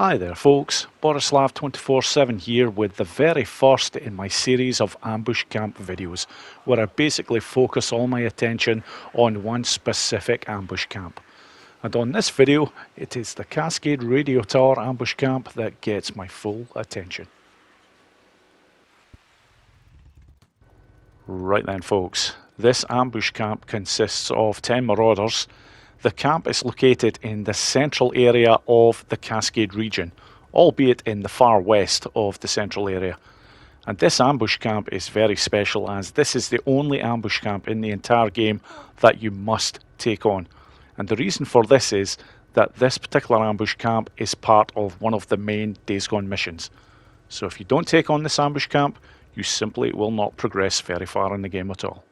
Hi there folks, Borislav247 here with the very first in my series of ambush camp videos, where I basically focus all my attention on one specific ambush camp. And on this video, it is the Cascade Radio Tower ambush camp that gets my full attention. Right then folks, this ambush camp consists of 10 marauders. The camp is located in the central area of the Cascade region, albeit in the far west of the central area. And this ambush camp is very special as this is the only ambush camp in the entire game that you must take on. And the reason for this is that this particular ambush camp is part of one of the main Days Gone missions. So if you don't take on this ambush camp, you simply will not progress very far in the game at all.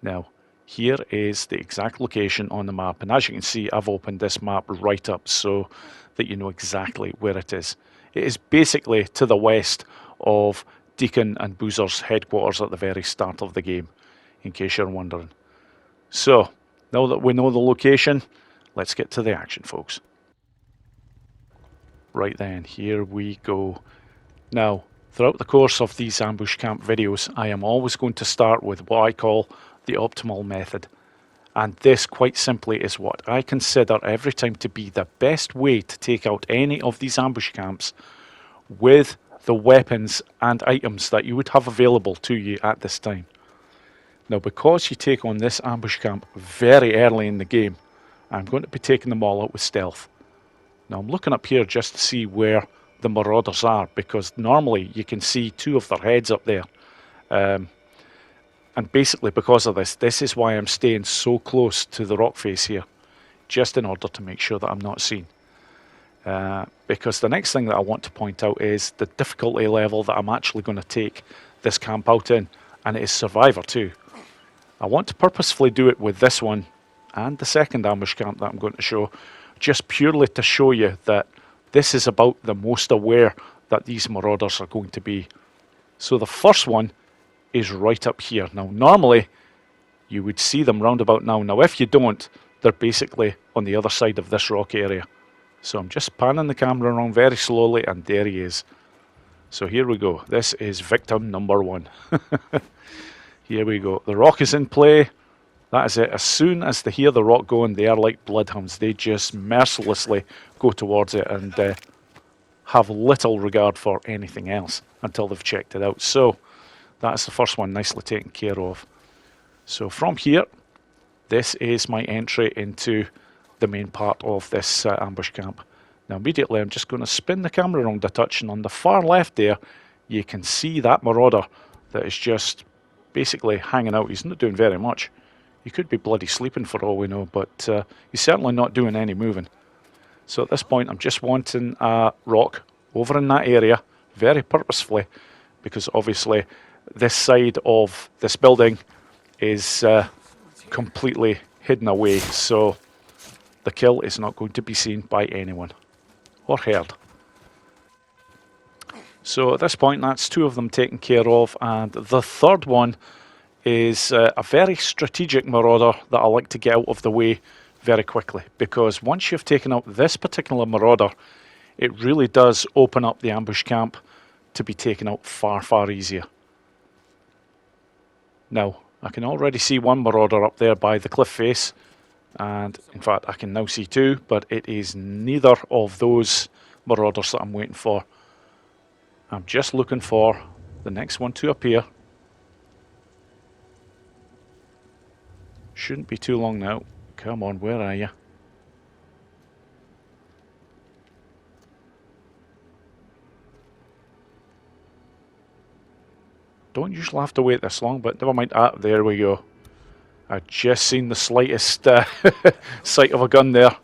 Now, here is the exact location on the map, and as you can see, I've opened this map right up so that you know exactly where it is. It is basically to the west of Deacon and Boozer's headquarters at the very start of the game, in case you're wondering. So, now that we know the location, let's get to the action, folks. Right then, here we go. Now, throughout the course of these ambush camp videos, I am always going to start with what I call the optimal method. And this, quite simply, is what I consider every time to be the best way to take out any of these ambush camps with the weapons and items that you would have available to you at this time. Now, because you take on this ambush camp very early in the game, I'm going to be taking them all out with stealth. Now, I'm looking up here just to see where the marauders are, because normally you can see two of their heads up there. And basically because of this, this is why I'm staying so close to the rock face here, just in order to make sure that I'm not seen. Because the next thing that I want to point out is the difficulty level that I'm actually going to take this camp out in, and it is Survivor 2. I want to purposefully do it with this one and the second ambush camp that I'm going to show, just purely to show you that this is about the most aware that these marauders are going to be. So the first one is right up here. Now, normally you would see them round about now. Now, if you don't, they're basically on the other side of this rock area. So I'm just panning the camera around very slowly, and there he is. So here we go. This is victim number one. Here we go. The rock is in play. That is it. As soon as they hear the rock going, they are like bloodhounds. They just mercilessly go towards it and have little regard for anything else until they've checked it out. So that's the first one nicely taken care of. So from here, this is my entry into the main part of this ambush camp. Now immediately I'm just going to spin the camera around a touch, and on the far left there, you can see that marauder that is just basically hanging out. He's not doing very much. He could be bloody sleeping for all we know, but he's certainly not doing any moving. So at this point, I'm just wanting a rock over in that area, very purposefully, because obviously this side of this building is completely hidden away, so the kill is not going to be seen by anyone or heard. So at this point, that's two of them taken care of, and the third one is a very strategic marauder that I like to get out of the way very quickly, because once you've taken out this particular marauder, it really does open up the ambush camp to be taken out far, far easier. Now, I can already see one marauder up there by the cliff face, and in fact I can now see two, but it is neither of those marauders that I'm waiting for. I'm just looking for the next one to appear. Shouldn't be too long now. Come on, where are you? Don't usually have to wait this long, but never mind. Ah, there we go. I just seen the slightest sight of a gun there.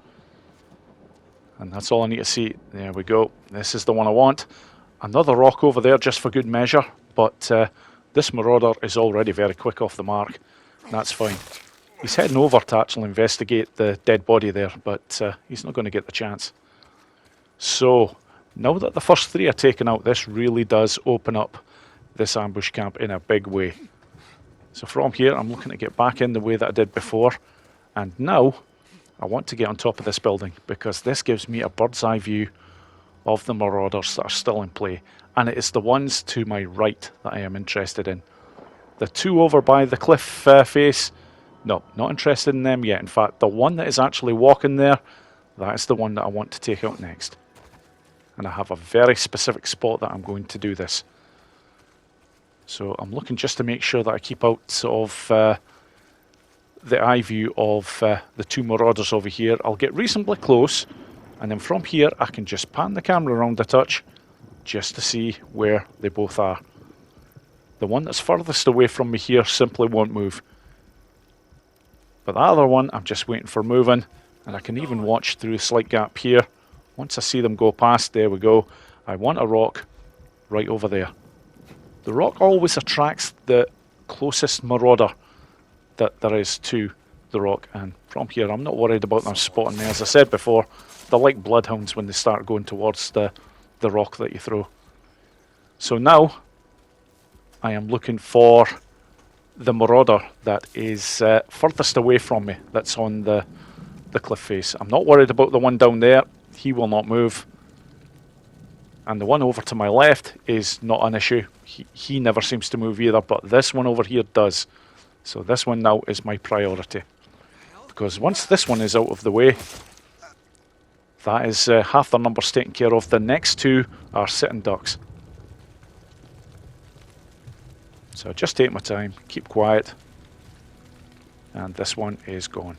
And that's all I need to see. There we go. This is the one I want. Another rock over there just for good measure, but this marauder is already very quick off the mark. That's fine. He's heading over to actually investigate the dead body there, but he's not going to get the chance. So, now that the first three are taken out, this really does open up this ambush camp in a big way. So from here, I'm looking to get back in the way that I did before, and now I want to get on top of this building because this gives me a bird's eye view of the marauders that are still in play, and it is the ones to my right that I am interested in. The two over by the cliff face, no, not interested in them yet. In fact, the one that is actually walking there, that is the one that I want to take out next. And I have a very specific spot that I'm going to do this. So I'm looking just to make sure that I keep out of the eye view of the two marauders over here. I'll get reasonably close, and then from here I can just pan the camera around a touch just to see where they both are. The one that's furthest away from me here simply won't move. But the other one, I'm just waiting for moving, and I can even watch through a slight gap here. Once I see them go past, there we go. I want a rock right over there. The rock always attracts the closest marauder that there is to the rock, and from here I'm not worried about them spotting me. As I said before, they're like bloodhounds when they start going towards the rock that you throw. So now I am looking for the marauder that is furthest away from me, that's on the cliff face. I'm not worried about the one down there, he will not move. And the one over to my left is not an issue. He never seems to move either, but this one over here does. So this one now is my priority. Because once this one is out of the way, that is half the numbers taken care of. The next two are sitting ducks. So just take my time, keep quiet. And this one is gone.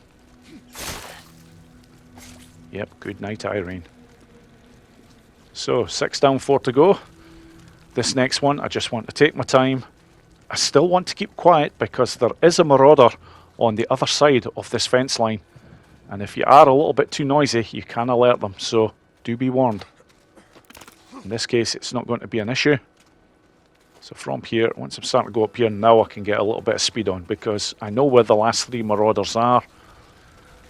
Yep, good night, Irene. So 6 down, 4 to go. This next one, I just want to take my time. I still want to keep quiet because there is a marauder on the other side of this fence line. And if you are a little bit too noisy, you can alert them. So do be warned. In this case, it's not going to be an issue. So from here, once I'm starting to go up here, now I can get a little bit of speed on because I know where the last 3 marauders are.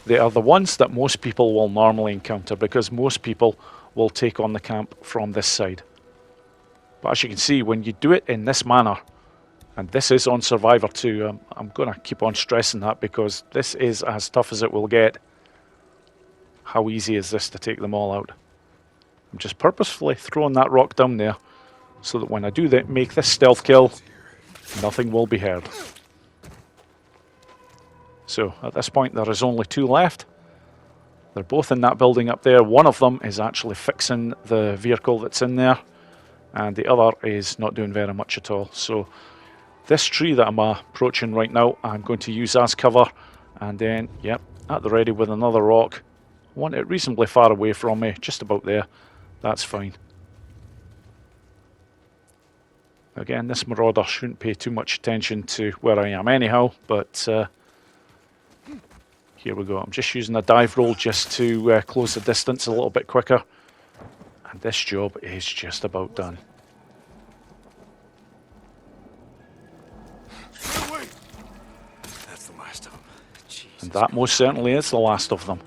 They are the ones that most people will normally encounter because most people will take on the camp from this side. But as you can see, when you do it in this manner, and this is on Survivor 2, I'm going to keep on stressing that because this is as tough as it will get. How easy is this to take them all out? I'm just purposefully throwing that rock down there so that when I do that, make this stealth kill, nothing will be heard. So at this point there is only 2 left. They're both in that building up there. One of them is actually fixing the vehicle that's in there, and the other is not doing very much at all. So this tree that I'm approaching right now, I'm going to use as cover, and then, yep, at the ready with another rock. I want it reasonably far away from me, just about there. That's fine. Again, this marauder shouldn't pay too much attention to where I am anyhow, but here we go. I'm just using a dive roll just to close the distance a little bit quicker. And this job is just about done. That's the last of them. And that most certainly is the last of them.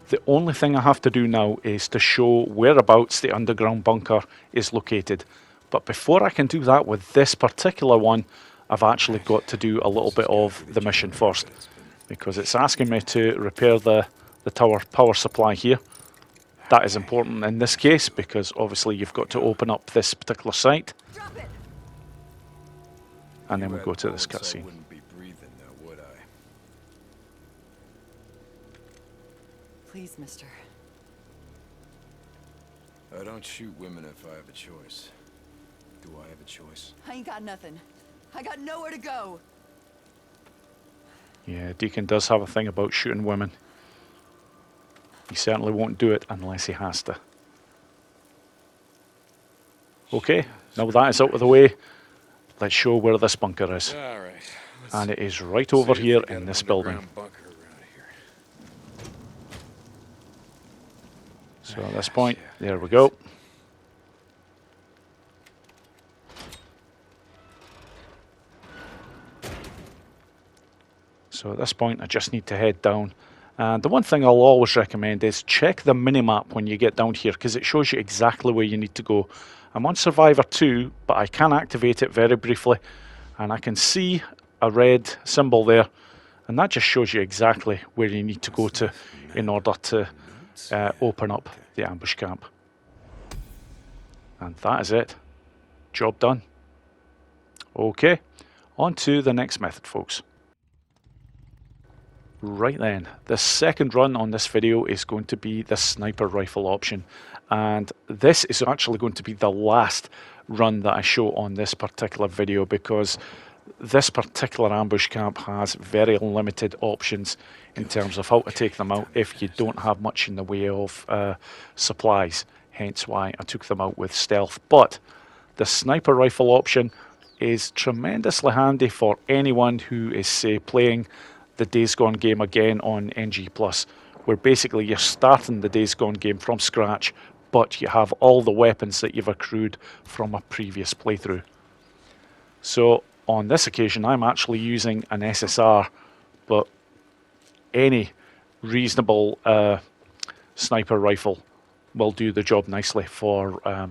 The only thing I have to do now is to show whereabouts the underground bunker is located. But before I can do that with this particular one, I've actually got to do a little bit of the mission first. Because it's asking me to repair the tower power supply here. That is important in this case because obviously you've got to open up this particular site. And then we go to this cutscene. Wouldn't be breathing though, would I? Please, mister. I don't shoot women if I have a choice. Do I have a choice? I ain't got nothing. I got nowhere to go. Yeah, Deacon does have a thing about shooting women. He certainly won't do it unless he has to. Okay, now that is out of the way, let's show where this bunker is. All right. And it is right over here in this building. So at this point, there we go. So at this point, I just need to head down. And the one thing I'll always recommend is check the minimap when you get down here, because it shows you exactly where you need to go. I'm on Survivor 2, but I can activate it very briefly. And I can see a red symbol there. And that just shows you exactly where you need to go to in order to open up the ambush camp. And that is it. Job done. Okay, on to the next method, folks. Right then, the second run on this video is going to be the sniper rifle option, and this is actually going to be the last run that I show on this particular video, because this particular ambush camp has very limited options in terms of how to take them out if you don't have much in the way of supplies, hence why I took them out with stealth. But the sniper rifle option is tremendously handy for anyone who is, say, playing the Days Gone game again on NG+, where basically you're starting the Days Gone game from scratch, but you have all the weapons that you've accrued from a previous playthrough. So on this occasion, I'm actually using an SSR, but any reasonable sniper rifle will do the job nicely for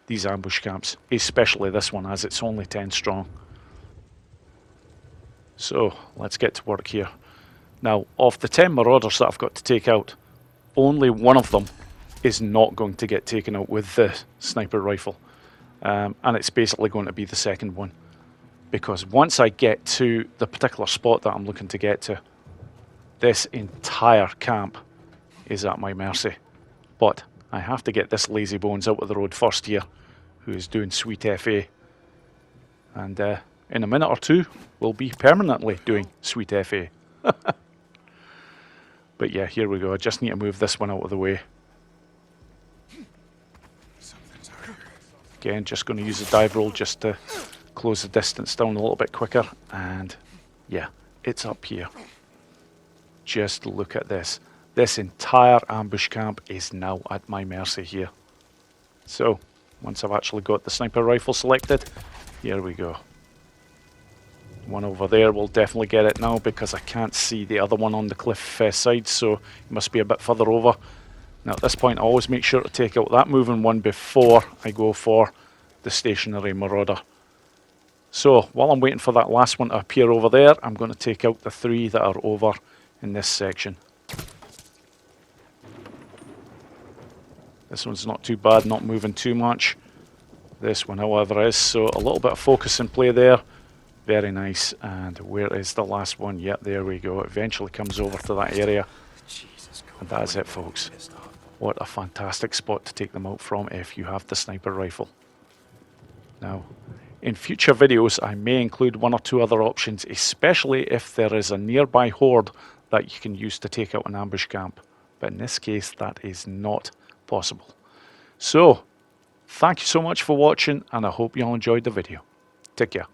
these ambush camps, especially this one, as it's only 10 strong. So let's get to work here. Now, of the 10 marauders that I've got to take out, only one of them is not going to get taken out with the sniper rifle, and it's basically going to be the second one, because once I get to the particular spot that I'm looking to get to, this entire camp is at my mercy. But I have to get this lazy bones out of the road first here, who is doing sweet FA, and in a minute or two we'll be permanently doing sweet FA. But yeah, here we go. I just need to move this one out of the way. Again, just going to use a dive roll just to close the distance down a little bit quicker, and yeah, it's up here. Just look at this. This entire ambush camp is now at my mercy here. So, once I've actually got the sniper rifle selected, here we go. One over there will definitely get it now, because I can't see the other one on the cliff side, so it must be a bit further over. Now at this point I always make sure to take out that moving one before I go for the stationary marauder. So while I'm waiting for that last one to appear over there, I'm going to take out the 3 that are over in this section. This one's not too bad, not moving too much. This one, however, is, so a little bit of focus in play there. Very nice. And where is the last one? Yep, there we go. It eventually comes over to that area. And that is it, folks. What a fantastic spot to take them out from if you have the sniper rifle. Now, in future videos, I may include 1 or 2 other options, especially if there is a nearby horde that you can use to take out an ambush camp. But in this case, that is not possible. So, thank you so much for watching, and I hope you all enjoyed the video. Take care.